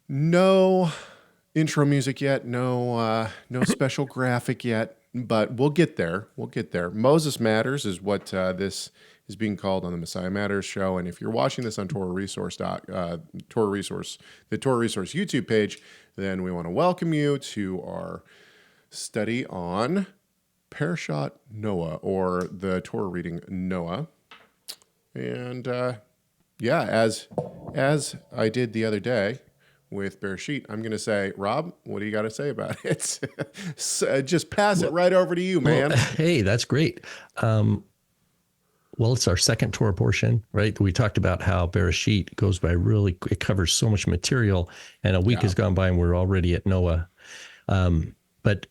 No intro music yet. No special graphic yet. But we'll get there. We'll get there. Moses Matters is what this is being called on the Messiah Matters show. And if you're watching this on TorahResource, the TorahResource YouTube page, then we want to welcome you to our study on Parashat Noah, or the Torah reading Noah. And as I did the other day with Bereshit, I'm going to say, Rob, what do you got to say about it? Just pass it right over to you, man. Well, hey, that's great. Well, it's our second Torah portion, right? We talked about how Bereshit goes by it covers so much material, and a week has gone by and we're already at Noah. But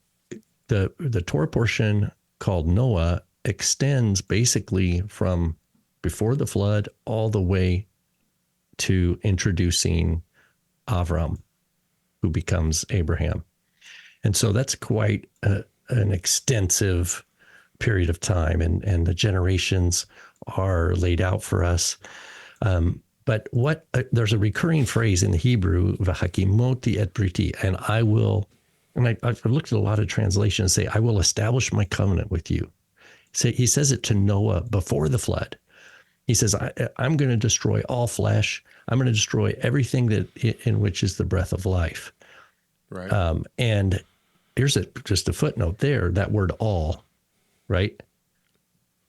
the Torah portion called Noah extends basically from before the flood all the way to introducing Avram, who becomes Abraham. And so that's quite an extensive period of time, and the generations are laid out for us. But there's a recurring phrase in the Hebrew, v'hakimoti et briti, and I've looked at a lot of translations say, I will establish my covenant with you. So he says it to Noah before the flood. He says, I'm going to destroy all flesh. I'm going to destroy everything that in which is the breath of life. Right. And here's just a footnote there, that word all, right?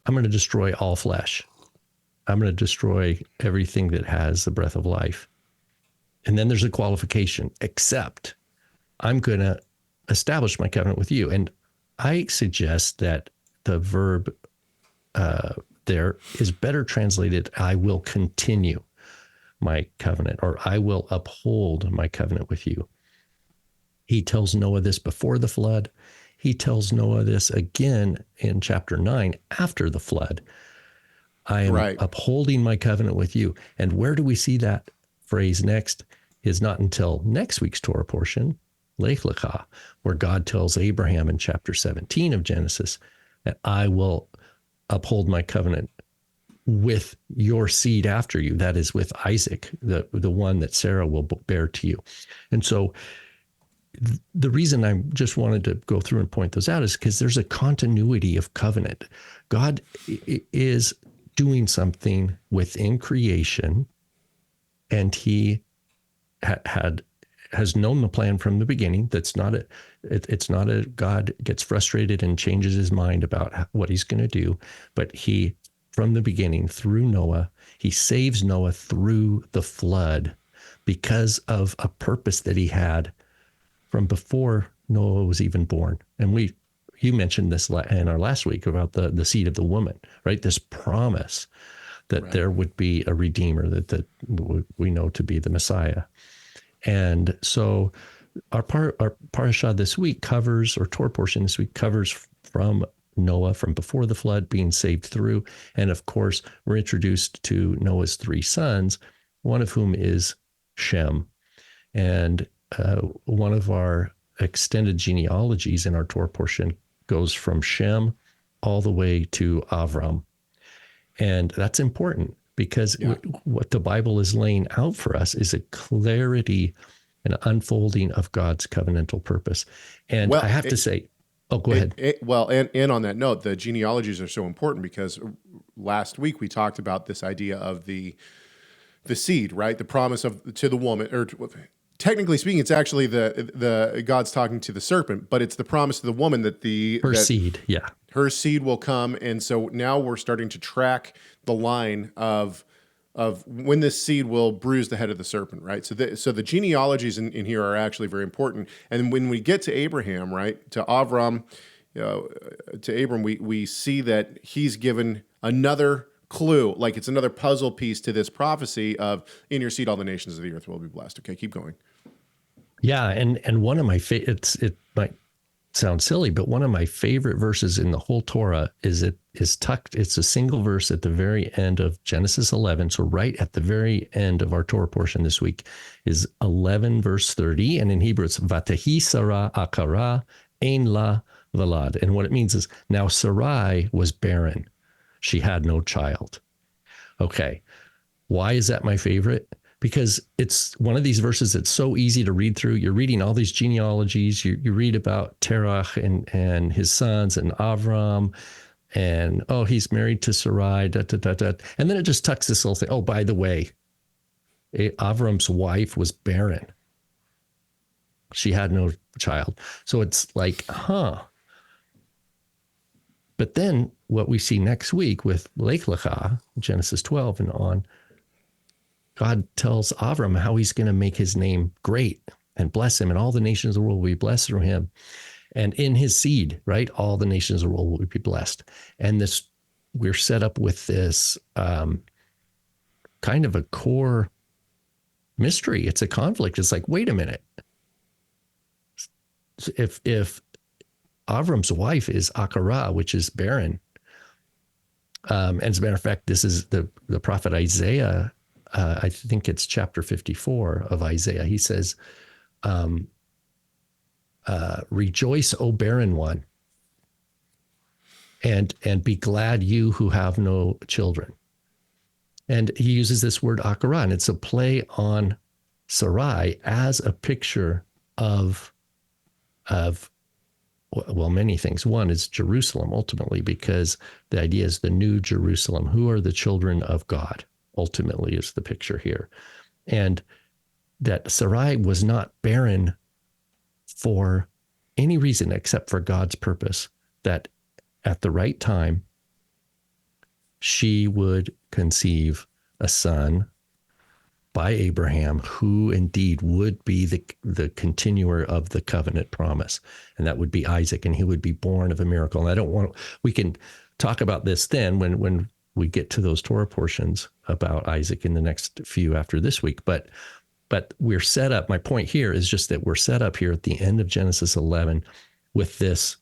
I'm going to destroy all flesh. I'm going to destroy everything that has the breath of life. And then there's a qualification, except I'm going to establish my covenant with you. And I suggest that the verb there is better translated, I will continue my covenant, or I will uphold my covenant with you. He tells Noah this before the flood. He tells Noah this again in chapter 9 after the flood. I am upholding my covenant with you. And where do we see that phrase next? Is not until next week's Torah portion, Lech Lecha, where God tells Abraham in chapter 17 of Genesis that I will uphold my covenant with your seed after you. That is with Isaac, the one that Sarah will bear to you. And so the reason I just wanted to go through and point those out is because there's a continuity of covenant. God is doing something within creation, and he has known the plan from the beginning. It's not a God gets frustrated and changes his mind about what he's going to do, but he, from the beginning, through Noah, he saves Noah through the flood because of a purpose that he had from before Noah was even born. And you mentioned this in our last week about the seed of the woman, right? This promise that there would be a redeemer that we know to be the Messiah. And so our parasha this week covers, or Torah portion this week covers from Noah, from before the flood, being saved through. And of course, we're introduced to Noah's three sons, one of whom is Shem. And one of our extended genealogies in our Torah portion goes from Shem all the way to Avram. And that's important because what the Bible is laying out for us is a clarity and unfolding of God's covenantal purpose. And I have to say, go ahead. And on that note, the genealogies are so important because last week we talked about this idea of the seed, right? The promise to the woman, or technically speaking, it's actually the God's talking to the serpent, but it's the promise to the woman that her seed will come. And so now we're starting to track the line of when this seed will bruise the head of the serpent, right? So the genealogies in here are actually very important. And when we get to Abraham, right, to Avram, to Abram, we see that he's given another clue, like it's another puzzle piece to this prophecy of, in your seed all the nations of the earth will be blessed. Okay, keep going. Yeah, and one of my it might sound silly, but one of my favorite verses in the whole Torah is tucked. It's a single verse at the very end of Genesis 11. So right at the very end of our Torah portion this week is 11 verse 30, and in Hebrew it's Vatahi Sarah Akara Ein La Valad, and what it means is now Sarai was barren; she had no child. Okay, why is that my favorite? because it's one of these verses that's so easy to read through. You're reading all these genealogies. You read about Terah and his sons and Avram, and he's married to Sarai, and then it just tucks this little thing. Oh, by the way, Avram's wife was barren. She had no child. So it's like, But then what we see next week with Lech Lecha, Genesis 12 and on, God tells Avram how he's going to make his name great and bless him, and all the nations of the world will be blessed through him. And in his seed, right, all the nations of the world will be blessed. And we're set up with this kind of a core mystery. It's a conflict. It's like, wait a minute. If Avram's wife is Akara, which is barren, and as a matter of fact, this is the prophet Isaiah. I think it's chapter 54 of Isaiah. He says, rejoice, O barren one, and be glad, you who have no children. And he uses this word Akara, and it's a play on Sarai as a picture of many things. One is Jerusalem, ultimately, because the idea is the new Jerusalem. Who are the children of God? Ultimately is the picture here. And that Sarai was not barren for any reason except for God's purpose, that at the right time, she would conceive a son by Abraham, who indeed would be the continuer of the covenant promise. And that would be Isaac, and he would be born of a miracle. And we can talk about this then when we get to those Torah portions about Isaac in the next few after this week. But we're set up. My point here is just that we're set up here at the end of Genesis 11 with this,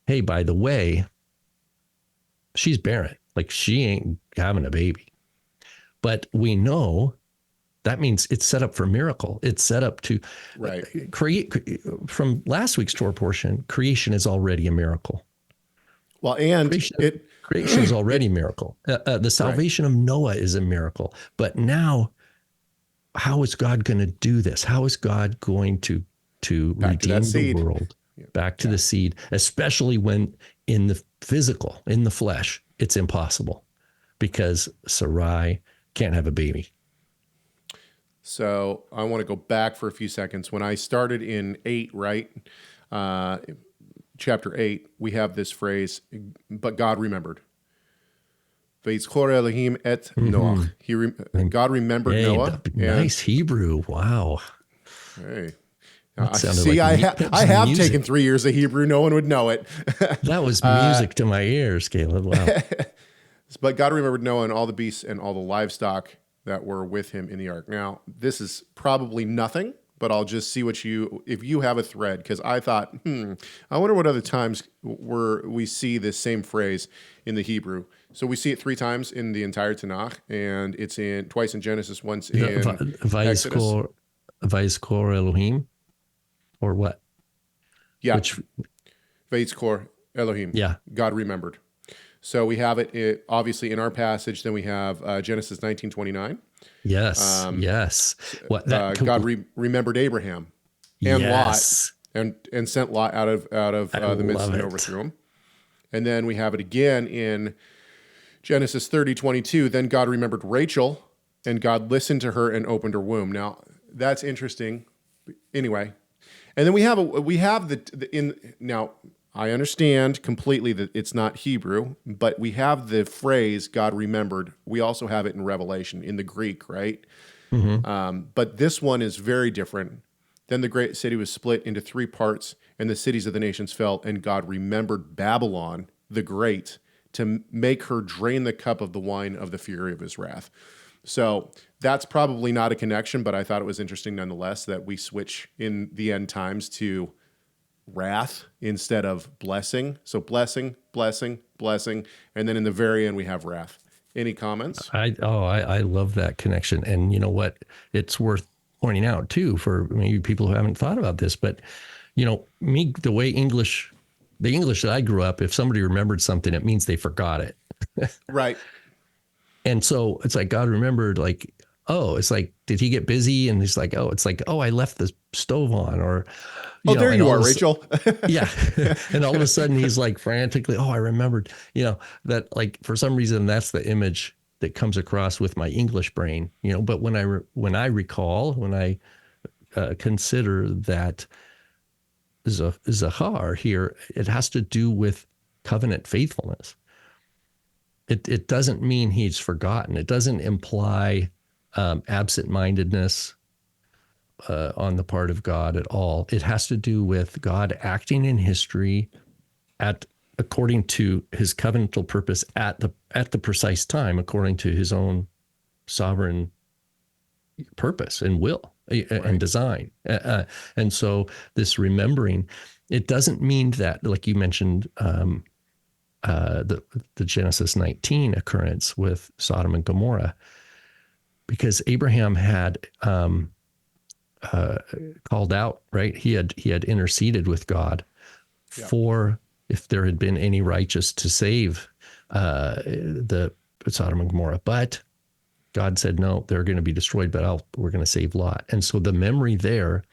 hey, by the way, she's barren. Like, she ain't having a baby. But we know that means it's set up for miracle. It's set up to create. From last week's Torah portion, creation is already a miracle. Well, and creation is already a miracle. The salvation of Noah is a miracle. But now, how is God going to do this? How is God going to redeem the world back to the seed, especially when in the physical, in the flesh, it's impossible because Sarai can't have a baby. So I want to go back for a few seconds. When I started in 8, right, chapter 8, we have this phrase, but God remembered. Vayizkor Elohim et Noach. God remembered Noah. Nice Hebrew. Wow. Hey. See, I have taken 3 years of Hebrew. No one would know it. That was music to my ears, Caleb. Wow. But God remembered Noah and all the beasts and all the livestock that were with him in the ark. Now, this is probably nothing, but I'll just see if you have a thread, because I thought, I wonder what other times where we see this same phrase in the Hebrew. So we see it 3 times in the entire Tanakh, and it's twice in Genesis, once in Exodus. Vayizkor Elohim, or what? Yeah. Vayizkor Elohim. Yeah. God remembered. So we have it obviously in our passage. Then we have Genesis 19:29. Yes, yes. God remembered Abraham and Lot, and sent Lot out of the midst and overthrew him. And then we have it again in Genesis 30:22. Then God remembered Rachel, and God listened to her and opened her womb. Now that's interesting. Anyway, and then we have now. I understand completely that it's not Hebrew, but we have the phrase God remembered. We also have it in Revelation in the Greek, right? Mm-hmm. But this one is very different. Then the great city was split into 3 parts, and the cities of the nations fell, and God remembered Babylon the Great to make her drain the cup of the wine of the fury of his wrath. So that's probably not a connection, but I thought it was interesting nonetheless that we switch in the end times to wrath instead of blessing. So blessing, blessing, blessing, and then in the very end we have wrath. Any comments? I love that connection. And you know what? It's worth pointing out too for maybe people who haven't thought about this, but the way the English that I grew up, if somebody remembered something, it means they forgot it. Right. And so it's like God remembered, like, oh, it's like, did he get busy? And he's like, oh, it's like, oh, I left the stove on, or, Oh, there and you all are, of a Rachel. yeah. And all of a sudden he's like frantically, oh, I remembered, that like for some reason, that's the image that comes across with my English brain, but when I consider that Zahar here, it has to do with covenant faithfulness. It doesn't mean he's forgotten. It doesn't imply absent-mindedness on the part of God at all. It has to do with God acting in history according to his covenantal purpose at the precise time, according to his own sovereign purpose and will and design. And so this remembering, it doesn't mean that, like you mentioned, the Genesis 19 occurrence with Sodom and Gomorrah, because Abraham had called out, right? He had interceded with God for if there had been any righteous to save the Sodom and Gomorrah, but God said, no, they're going to be destroyed, but we're going to save Lot. And so the memory there,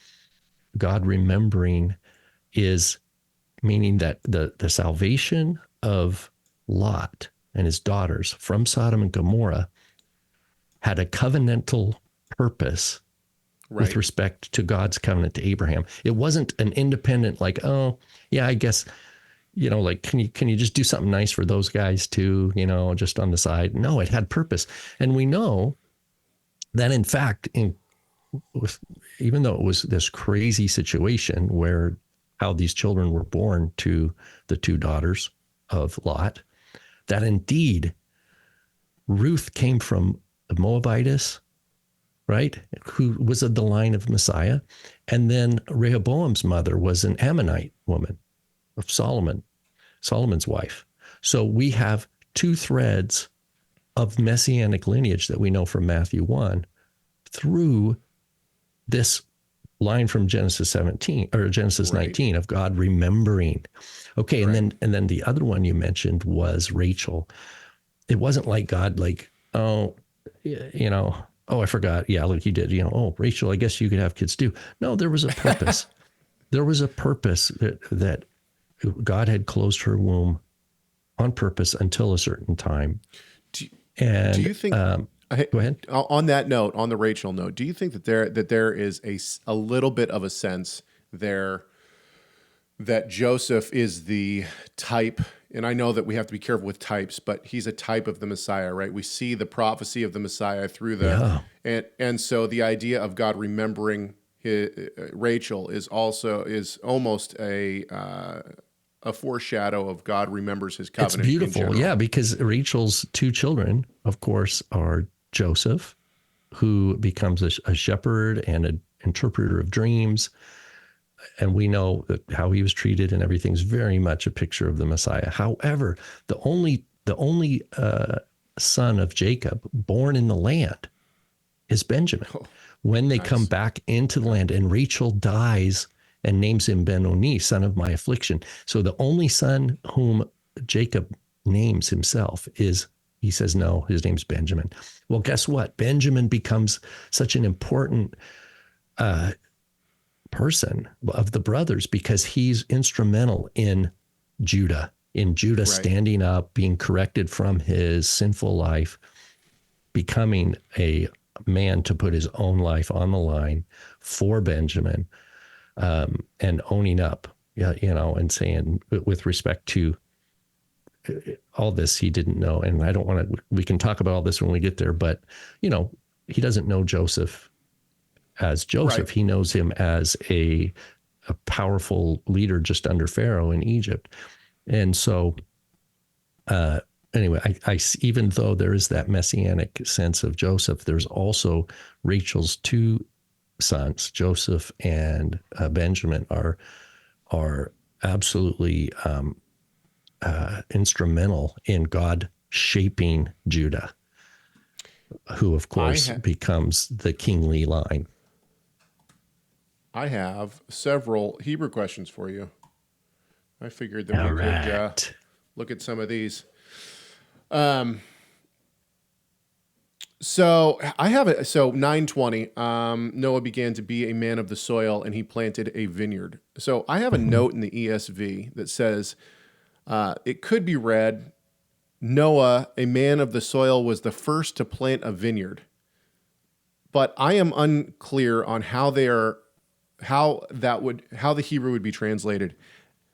God remembering, is meaning that the salvation of Lot and his daughters from Sodom and Gomorrah had a covenantal purpose with respect to God's covenant to Abraham. It wasn't an independent, like, oh, yeah, I guess, like, can you just do something nice for those guys too, just on the side? No, it had purpose. And we know that, in fact, even though it was this crazy situation where how these children were born to the two daughters of Lot, that indeed Ruth came from a Moabitess, right, who was of the line of Messiah. And then Rehoboam's mother was an Ammonite woman of Solomon's wife. So we have two threads of messianic lineage that we know from Matthew 1 through this line from Genesis 17 or Genesis 19 of God remembering. Okay. And then the other one you mentioned was Rachel. It wasn't like God, like, oh, oh, I forgot. Yeah. Like he did, oh, Rachel, I guess you could have kids too. No, there was a purpose. There was a purpose that God had closed her womb on purpose until a certain time. Do you think, go ahead. On that note, on the Rachel note, do you think that there is a little bit of a sense there that Joseph is the type, and I know that we have to be careful with types, but he's a type of the Messiah, right? We see the prophecy of the Messiah through and so the idea of God remembering Rachel is almost a foreshadow of God remembers his covenant. It's beautiful, yeah, because Rachel's two children, of course, are Joseph, who becomes a shepherd and an interpreter of dreams. And we know that how he was treated and everything's very much a picture of the Messiah. However, the only son of Jacob born in the land is Benjamin. When they come back into the land, and Rachel dies and names him Ben-Oni, son of my affliction. So the only son whom Jacob names himself he says, no, his name's Benjamin. Well, guess what? Benjamin becomes such an important person of the brothers because he's instrumental in Judah standing up, being corrected from his sinful life, becoming a man to put his own life on the line for Benjamin, and owning up, and saying, with respect to all this, he didn't know. And I don't want to, we can talk about all this when we get there, but, he doesn't know Joseph as Joseph. Right. He knows him as a powerful leader just under Pharaoh in Egypt. And so, anyway, I even though there is that messianic sense of Joseph, there's also Rachel's two sons, Joseph and Benjamin, are absolutely instrumental in God shaping Judah, who of course becomes the kingly line. I have several Hebrew questions for you. I figured that we could look at some of these. So I have it. So 9:20, Noah began to be a man of the soil, and he planted a vineyard. So I have a Mhm. note in the ESV that says it could be read, Noah, a man of the soil, was the first to plant a vineyard. But I am unclear on how the Hebrew would be translated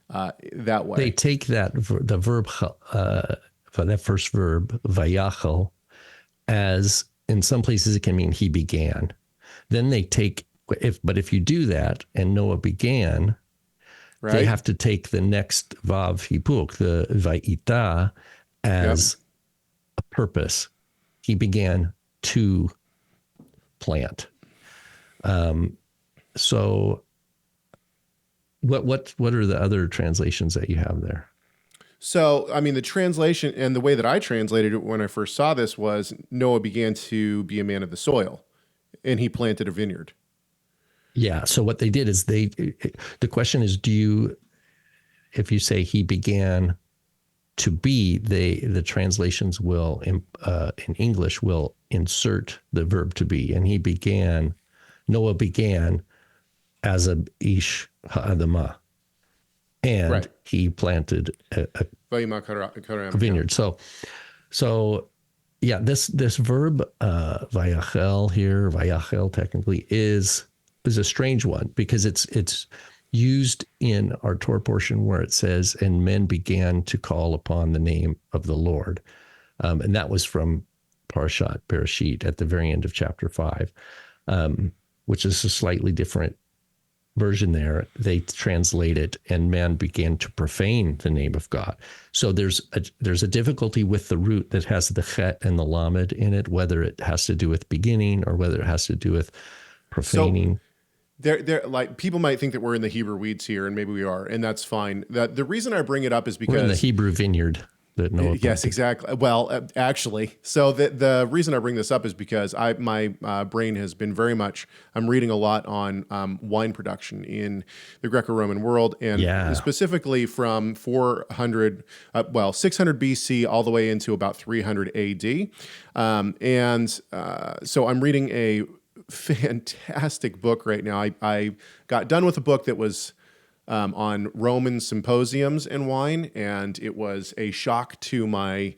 that They way. take the verb, for that first verb, vayachal, as in some places it can mean he began. Then they take, if you do that and Noah began, they Right? have to take the next vav hipuk, the vayita, Yep. as a purpose. He began to plant. So what are the other translations that you have there? So, I mean, the translation and the way that I translated it when I first saw this was Noah began to be a man of the soil, and he planted a vineyard. Yeah. So what they did is the question is, if you say he began to be, the translations will, in English, will insert the verb to be. And Noah began as a ish ha'adamah, and Right. he planted a vineyard. So yeah, this verb vayachel here, vayachel technically is a strange one because it's used in our Torah portion where it says, "And men began to call upon the name of the Lord," and that was from Parashat Bereshit at the very end of chapter 5, which is a slightly different version there. They translate it, and man began to profane the name of God. So there's a difficulty with the root that has the chet and the lamed in it, whether it has to do with beginning or whether it has to do with profaning. So they're like people might think that we're in the Hebrew weeds here, and maybe we are, and that's fine. The reason I bring it up is We're in the because Hebrew vineyard that Noah planted. yes, exactly. Well, actually, so the reason I bring this up is because my brain has been very much. I'm reading a lot on wine production in the Greco-Roman world, and Yeah. specifically from 600 BC all the way into about 300 AD, so I'm reading a fantastic book right now. I got done with a book that was on Roman symposiums and wine, and it was a shock to my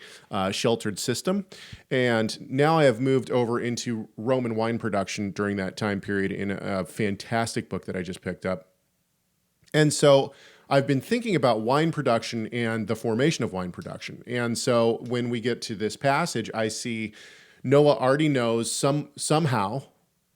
sheltered system. And now I have moved over into Roman wine production during that time period in a fantastic book that I just picked up. And so I've been thinking about wine production and the formation of wine production. And so when we get to this passage, I see Noah already knows somehow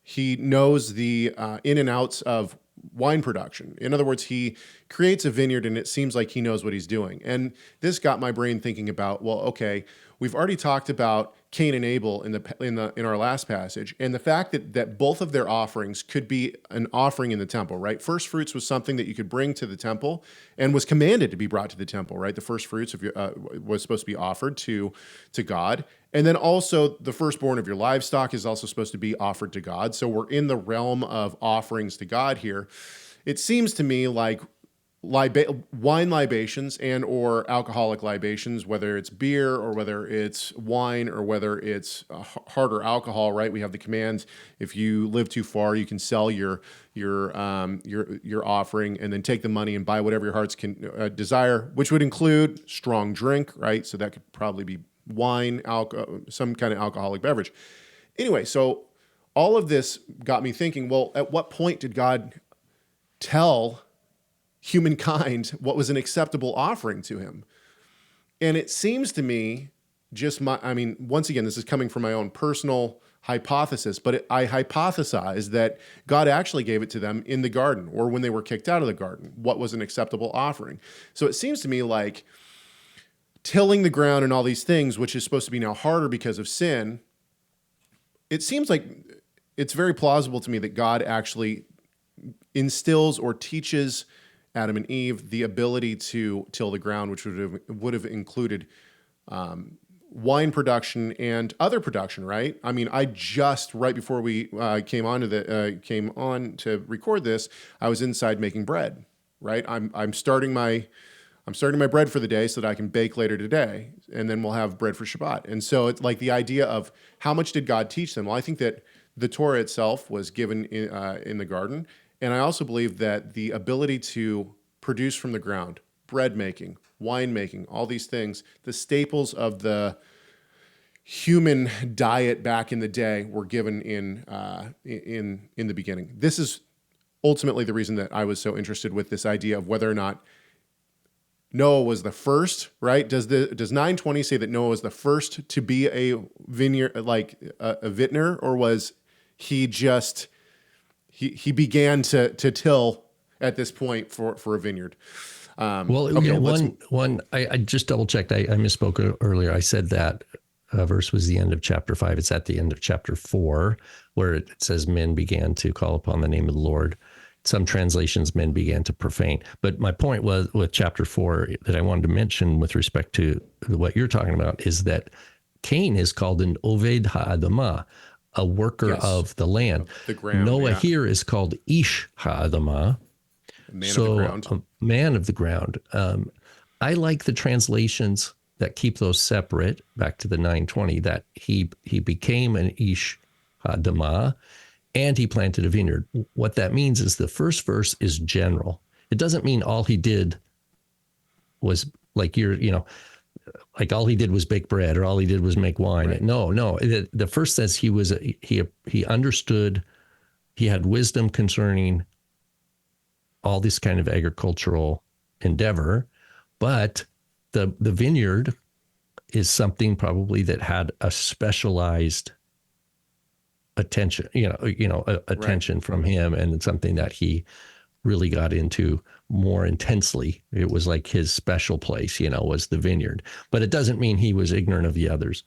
he knows the in and outs of wine production. In other words, he creates a vineyard and it seems like he knows what he's doing. And this got my brain thinking about, well, okay, we've already talked about Cain and Abel in our last passage, and the fact that both of their offerings could be an offering in the temple, right? First fruits was something that you could bring to the temple and was commanded to be brought to the temple, right? The first fruits was supposed to be offered to God. And then also the firstborn of your livestock is also supposed to be offered to God. So we're in the realm of offerings to God here. It seems to me like wine libations and or alcoholic libations, whether it's beer or whether it's wine or whether it's harder alcohol, right? We have the command: if you live too far, you can sell your offering and then take the money and buy whatever your hearts can desire, which would include strong drink, right? So that could probably be wine, some kind of alcoholic beverage. Anyway, so all of this got me thinking, well, at what point did God tell humankind what was an acceptable offering to him? And it seems to me, once again, this is coming from my own personal hypothesis, but I hypothesize that God actually gave it to them in the garden or when they were kicked out of the garden, what was an acceptable offering. So it seems to me like tilling the ground and all these things, which is supposed to be now harder because of sin, it seems like it's very plausible to me that God actually instills or teaches Adam and Eve the ability to till the ground, which would have included wine production and other production, right? I mean, I just right before we came on to record this, I was inside making bread, right? I'm starting my I'm starting my bread for the day so that I can bake later today, and then we'll have bread for Shabbat. And so it's like the idea of how much did God teach them? Well, I think that the Torah itself was given in the garden, and I also believe that the ability to produce from the ground, bread making, wine making, all these things, the staples of the human diet back in the day were given in the beginning. This is ultimately the reason that I was so interested with this idea of whether or not Noah was the first, right? Does 920 say that Noah was the first to be a vineyard, like a vintner, or was he just he began to till at this point for a vineyard? I just double checked. I misspoke earlier. I said that verse was the end of chapter 5. It's at the end of chapter 4, where it says men began to call upon the name of the Lord. Some translations, men began to profane. But my point was with chapter 4 that I wanted to mention with respect to what you're talking about is that Cain is called an Oved Ha'adamah, a worker of the land. The ground, Noah here is called Ish Ha'adamah, man of the ground. A man of the ground. I like the translations that keep those separate, back to the 920, that he became an Ish Ha'adamah, and he planted a vineyard. What that means is the first verse is general. It doesn't mean all he did was like like all he did was bake bread or all he did was make wine. Right. No. The first says he understood, he had wisdom concerning all this kind of agricultural endeavor, but the vineyard is something probably that had a specialized attention, attention right. from him, and it's something that he really got into more intensely. It was like his special place, was the vineyard. But it doesn't mean he was ignorant of the others.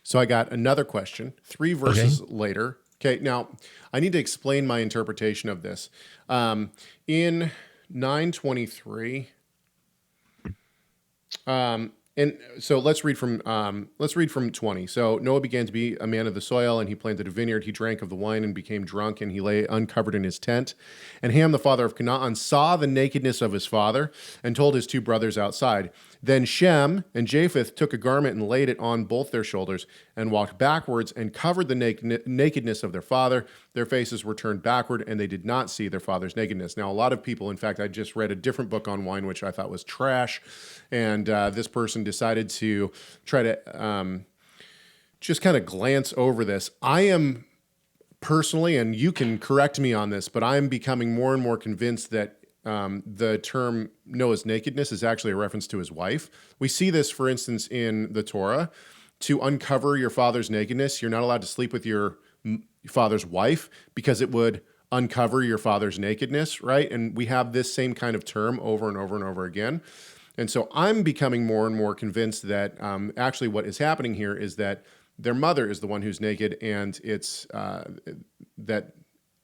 So I got another question, 3 verses later. Okay, now I need to explain my interpretation of this. In 923, and so let's read from 20. So Noah began to be a man of the soil, and he planted a vineyard. He drank of the wine and became drunk, and he lay uncovered in his tent. And Ham, the father of Canaan, saw the nakedness of his father and told his 2 brothers outside. Then Shem and Japheth took a garment and laid it on both their shoulders and walked backwards and covered the nakedness of their father. Their faces were turned backward, and they did not see their father's nakedness. Now, a lot of people, in fact, I just read a different book on wine, which I thought was trash. And this person decided to try to just kind of glance over this. I am personally, and you can correct me on this, but I'm becoming more and more convinced that the term Noah's nakedness is actually a reference to his wife. We see this, for instance, in the Torah. To uncover your father's nakedness, you're not allowed to sleep with your father's wife because it would uncover your father's nakedness, right? And we have this same kind of term over and over and over again. And so I'm becoming more and more convinced that actually what is happening here is that their mother is the one who's naked, and it's that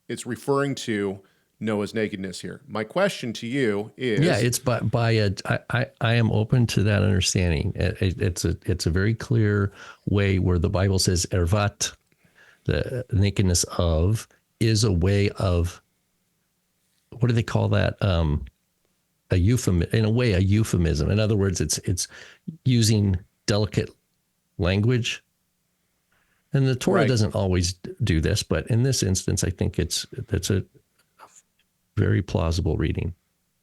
it's referring to Noah's nakedness here. My question to you is... Yeah, it's I am open to that understanding. It's a very clear way where the Bible says ervat, the nakedness of, is a way of, what do they call that? A euphemism, in a way, a euphemism. In other words, it's using delicate language. And the Torah doesn't always do this, but in this instance, I think that's a very plausible reading.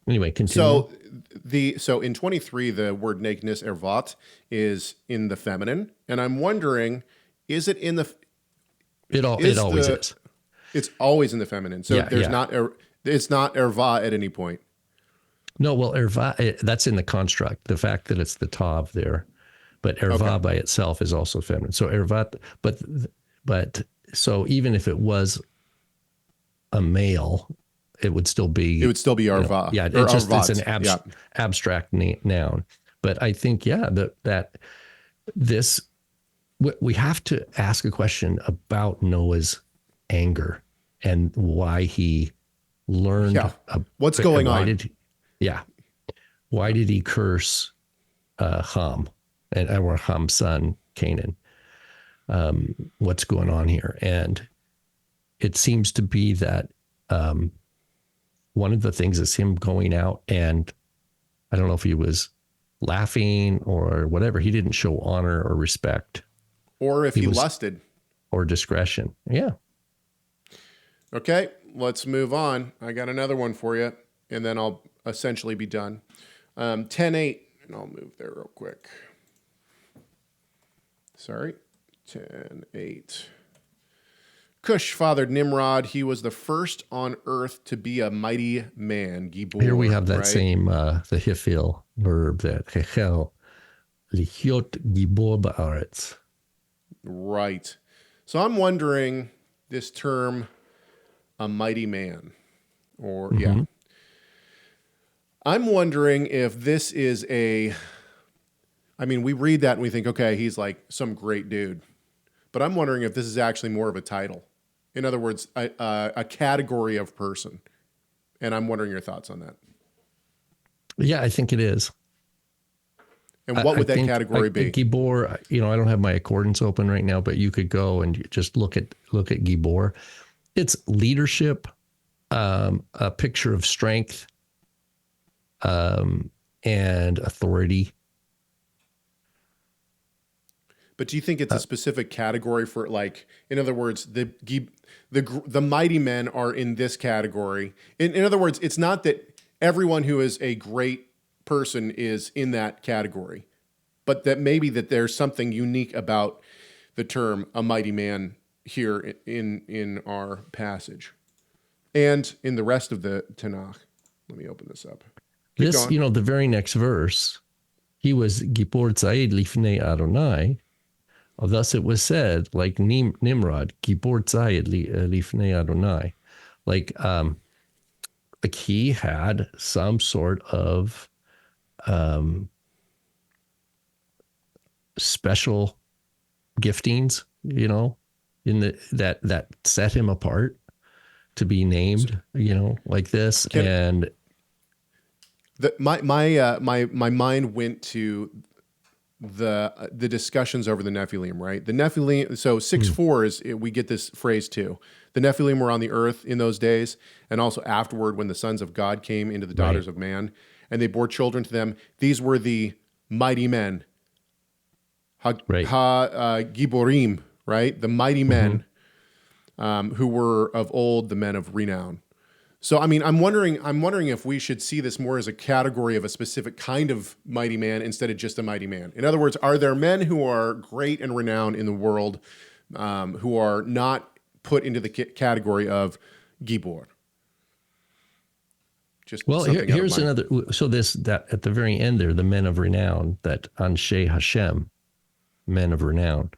Anyway, continue. So in 23, the word nakedness, ervat, is in the feminine, and I'm wondering, is it in the? It always is. It's always in the feminine. So it's not erva at any point. No, well, erva, that's in the construct. The fact that it's the tav there, but erva by itself is also feminine. So ervat, but so even if it was a male, it would still be arva. It's an abstract noun. But I think that this, we have to ask a question about Noah's anger and why he learned. What's going on? Why did he curse Ham and our Ham's son Canaan? What's going on here? And it seems to be that one of the things is him going out and I don't know if he was laughing or whatever. He didn't show honor or respect. Or if he lusted. Or discretion. Yeah. Okay, let's move on. I got another one for you, and then I'll essentially be done. 10:8, and I'll move there real quick. Sorry, 10:8. Cush fathered Nimrod. He was the first on earth to be a mighty man. Gibor, here we have that right? same, the hifil verb, that hechel, lichot gibor ba'aretz. Right. So I'm wondering, this term, a mighty man, or yeah. I'm wondering if this is we read that and we think, okay, he's like some great dude. But I'm wondering if this is actually more of a title. In other words, a category of person. And I'm wondering your thoughts on that. Yeah, I think it is. And what would that category be? Gibor, I don't have my accordance open right now, but you could go and just look at Gibor. It's leadership, a picture of strength, and authority. But do you think it's a specific category for, like, in other words, the mighty men are in this category? In other words, it's not that everyone who is a great person is in that category, but that maybe that there's something unique about the term a mighty man here in our passage and in the rest of the Tanakh. Let me open this up. The very next verse, he was Gibor Tzayid lifnei Adonai. Thus it was said, like Nimrod, Gibor Tzayid lifnei Adonai. Like he had some sort of special giftings, in that set him apart to be named, like this. My mind went to the discussions over the Nephilim, right? The Nephilim, so 6:4 is, we get this phrase too. The Nephilim were on the earth in those days, and also afterward when the sons of God came into the daughters of man, and they bore children to them. These were the mighty men. Giborim, right? The mighty men who were of old, the men of renown. So, I'm wondering if we should see this more as a category of a specific kind of mighty man instead of just a mighty man. In other words, are there men who are great and renowned in the world who are not put into the category of Gibor? Here's another. So that at the very end there, the men of renown, that Anshe Hashem, men of renown.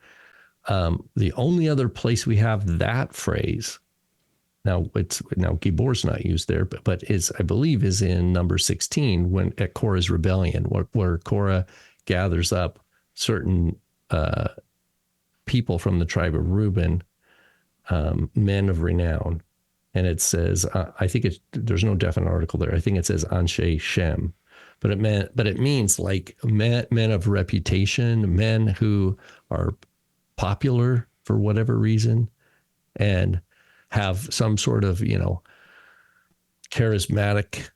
The only other place we have that phrase. Now Gibor's not used there, but I believe is in number 16 when at Korah's rebellion, where Korah gathers up certain people from the tribe of Reuben, men of renown, and it says I think there's no definite article there. I think it says Anshe Shem, but it means like men of reputation, men who are popular for whatever reason, and have some sort of, charismatic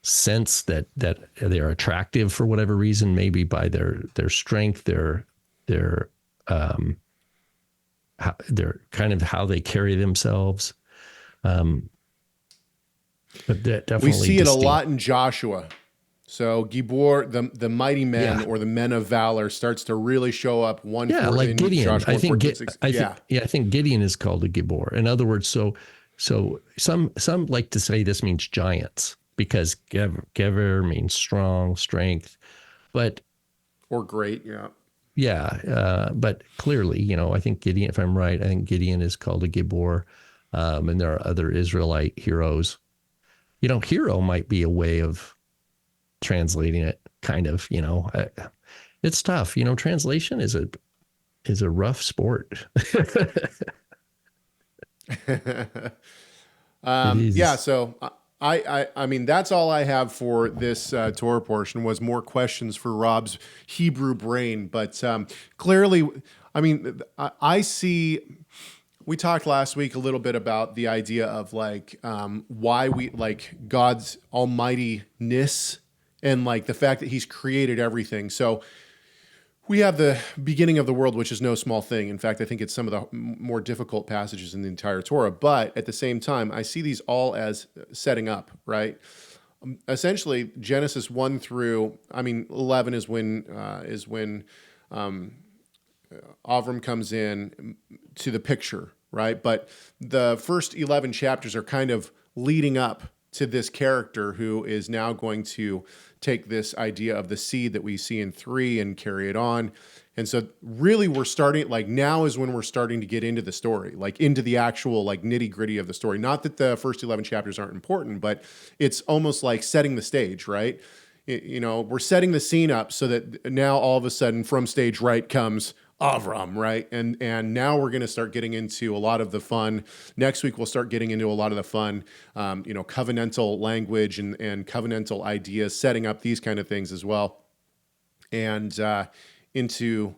sense that they're attractive for whatever reason, maybe by their strength, their kind of how they carry themselves. But that definitely we see it a lot in Joshua. So Gibor, the mighty men or the men of valor, starts to really show up. Like Gideon. Joshua, I think Gideon is called a Gibor. In other words, so some like to say this means giants because Gever means strong, strength, or great, but clearly, I think Gideon. If I'm right, I think Gideon is called a Gibor, and there are other Israelite heroes. Hero might be a way of translating it, kind of, it's tough. Translation is a rough sport. So I mean, that's all I have for this Torah portion. Was more questions for Rob's Hebrew brain, but clearly, I see. We talked last week a little bit about the idea of why we like God's almightiness and like the fact that he's created everything. So we have the beginning of the world, which is no small thing. In fact, I think it's some of the more difficult passages in the entire Torah. But at the same time, I see these all as setting up, right? Essentially, Genesis 1 through, 11 is when Avram comes in to the picture, right? But the first 11 chapters are kind of leading up to this character who is now going to take this idea of the seed that we see in 3 and carry it on. And so really we're starting, like now is when we're starting to get into the story, like into the actual like nitty gritty of the story. Not that the first 11 chapters aren't important, but it's almost like setting the stage, right? We're setting the scene up so that now all of a sudden from stage right comes Avram, right? And now we're going to start getting into a lot of the fun. Next week, we'll start getting into a lot of the fun, covenantal language and covenantal ideas, setting up these kind of things as well. And into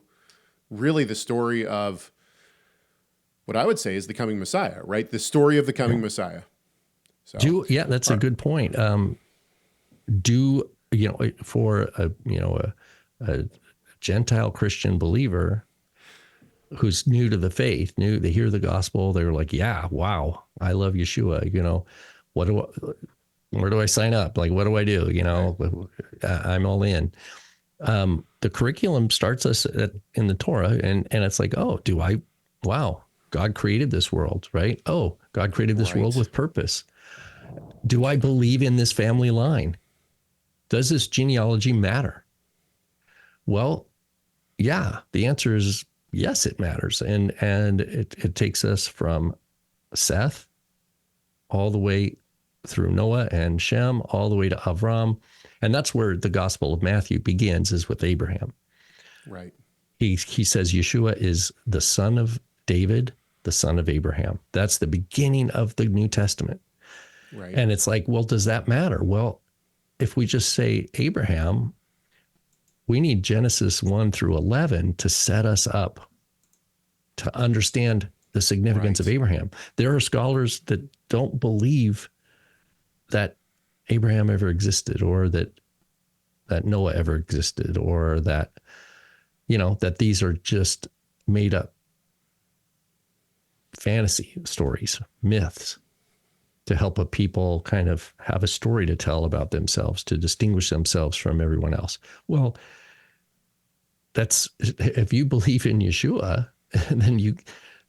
really the story of what I would say is the coming Messiah, right? The story of the coming Messiah. So, that's a good point. For a Gentile Christian believer who's new to the faith, they hear the gospel, they're like, yeah, wow, I love Yeshua. Where do I sign up? Like, what do I do? I'm all in. The curriculum starts us in the Torah, and it's like, wow, God created this world, right? Oh, God created this world with purpose. Do I believe in this family line? Does this genealogy matter? Well, yeah, the answer is yes, it matters. And it takes us from Seth all the way through Noah and Shem, all the way to Avram. And that's where the Gospel of Matthew begins, is with Abraham. Right. He says Yeshua is the son of David, the son of Abraham. That's the beginning of the New Testament. Right. And it's like, well, does that matter? Well, if we just say Abraham, we need Genesis 1 through 11 to set us up to understand the significance of Abraham. There are scholars that don't believe that Abraham ever existed, or that Noah ever existed, or that, that these are just made up fantasy stories, myths, to help a people kind of have a story to tell about themselves, to distinguish themselves from everyone else. Well, if you believe in Yeshua, then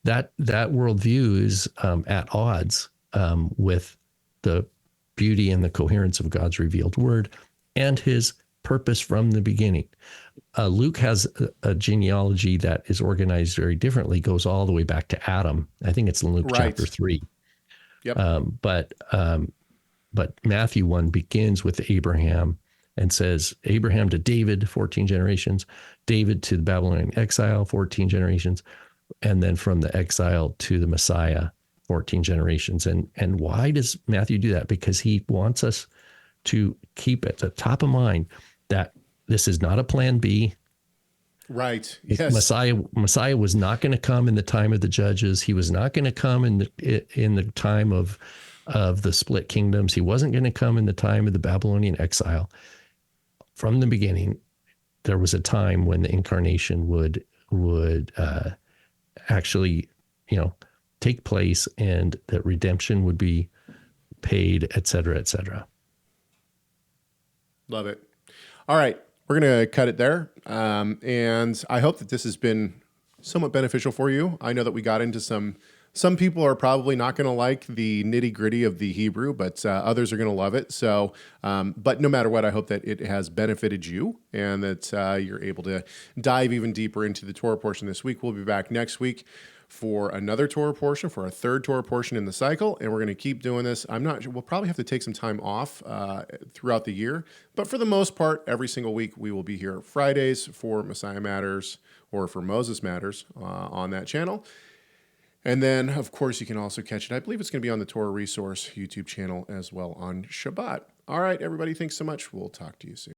that worldview is at odds with the beauty and the coherence of God's revealed word and his purpose from the beginning. Luke has a genealogy that is organized very differently, goes all the way back to Adam. I think it's in Luke chapter 3. Yep. But Matthew 1 begins with Abraham and says, Abraham to David, 14 generations, David to the Babylonian exile, 14 generations, and then from the exile to the Messiah, 14 generations. And why does Matthew do that? Because he wants us to keep at the top of mind that this is not a plan B. Right. Yes. Messiah was not going to come in the time of the judges. He was not going to come in the time of the split kingdoms. He wasn't going to come in the time of the Babylonian exile. From the beginning, there was a time when the incarnation would actually, take place, and that redemption would be paid, et cetera, et cetera. Love it. All right. We're going to cut it there. And I hope that this has been somewhat beneficial for you. I know that we got into some people are probably not going to like the nitty gritty of the Hebrew, but others are going to love it. So, but no matter what, I hope that it has benefited you and that you're able to dive even deeper into the Torah portion this week. We'll be back next week for another Torah portion, for our third Torah portion in the cycle, and we're going to keep doing this. I'm not sure, we'll probably have to take some time off throughout the year, but for the most part, every single week we will be here Fridays for Messiah Matters or for Moses Matters on that channel. And then, of course, you can also catch it. I believe it's going to be on the TorahResource YouTube channel as well on Shabbat. All right, everybody, thanks so much. We'll talk to you soon.